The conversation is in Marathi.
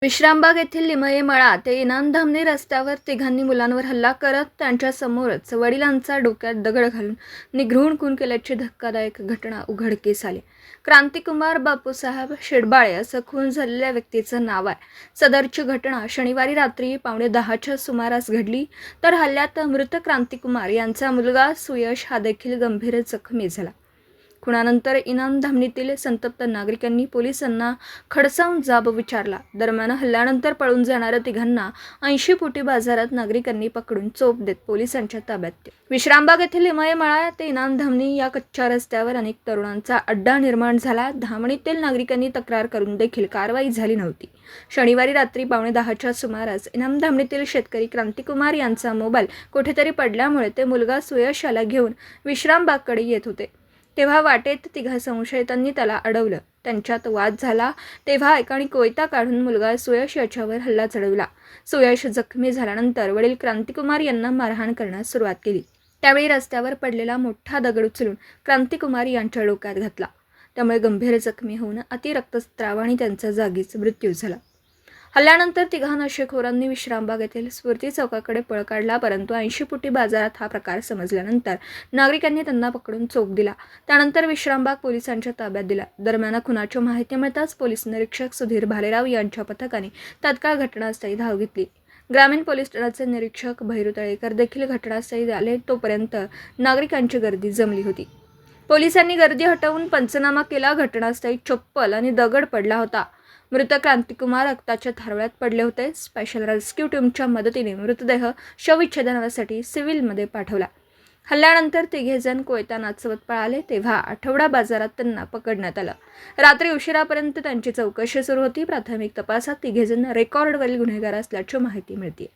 विश्रामबाग येथील लिमये मळा ते इनामधामणी रस्त्यावर तिघांनी मुलांवर हल्ला करत त्यांच्या समोरच वडिलांचा डोक्यात दगड घालून निघृण खून केल्याची धक्कादायक घटना उघडकीस आली. क्रांतिकुमार बापूसाहेब शेडबाळे असं खून झालेल्या व्यक्तीचं नाव आहे. सदरची घटना शनिवारी रात्री 9:15च्या सुमारास घडली. तर हल्ल्यात मृत क्रांतिकुमार यांचा मुलगा सुयश हा देखील गंभीर जखमी झाला. खुनानंतर इनामधामणीतील संतप्त नागरिकांनी पोलिसांना खडसावून जाब विचारला. दरम्यान हल्ल्यानंतर पळून जाणाऱ्या तिघांना 80 फुटी बाजारात नागरिकांनी पकडून चोप देत पोलिसांच्या ताब्यात दिले. विश्रामबाग येथील लिमये मळा ते इनामधामणी या कच्च्या रस्त्यावर अनेक तरुणांचा अड्डा निर्माण झाला. धामणीतील नागरिकांनी तक्रार करून देखील कारवाई झाली नव्हती. शनिवारी रात्री 9:15च्या सुमारास इनामधामणीतील शेतकरी क्रांतिकुमार यांचा मोबाईल कुठेतरी पडल्यामुळे ते मुलगा सुयश याला घेऊन विश्रामबागकडे येत होते. तेव्हा वाटेत तिघा संशयितांनी त्याला अडवलं. त्यांच्यात वाद झाला. तेव्हा एकाने कोयता काढून मुलगा सुयश याच्यावर हल्ला चढवला. सुयश जखमी झाल्यानंतर वडील क्रांतिकुमार यांना मारहाण करण्यास सुरुवात केली. त्यावेळी रस्त्यावर पडलेला मोठा दगड उचलून क्रांतिकुमार यांच्या डोक्यात घातला. त्यामुळे गंभीर जखमी होऊन अतिरक्तस्राव आणि त्यांचा जागीच मृत्यू झाला. हल्ल्यानंतर तिघा नशेखोरांनी विश्रामबाग येथील स्फूर्ती चौकाकडे पळ काढला. परंतु 80 फुटी बाजारात हा प्रकार समजल्यानंतर नागरिकांनी त्यांना पकडून चोप दिला. त्यानंतर विश्रामबाग पोलिसांच्या ताब्यात दिला. दरम्यान खुनाची माहिती मिळताच पोलीस निरीक्षक सुधीर भालेराव यांच्या पथकाने तात्काळ घटनास्थळी धाव घेतली. ग्रामीण पोलीस ठाण्याचे निरीक्षक भैरू तळेकर देखील घटनास्थळी आले. तोपर्यंत नागरिकांची गर्दी जमली होती. पोलिसांनी गर्दी हटवून पंचनामा केला. घटनास्थळी चप्पल आणि दगड पडला होता. मृत क्रांतिकुमार रक्ताच्या थारोळ्यात पडले होते. स्पेशल रेस्क्यू टीमच्या मदतीने मृतदेह शवविच्छेदनासाठी सिव्हिलमध्ये पाठवला. हल्ल्यानंतर तिघेजण कोयता नाचवत पळाले. तेव्हा आठवडा बाजारात त्यांना पकडण्यात आलं. रात्री उशिरापर्यंत त्यांची चौकशी सुरू होती. प्राथमिक तपासात तिघेजण रेकॉर्डवरील गुन्हेगार असल्याची माहिती मिळते.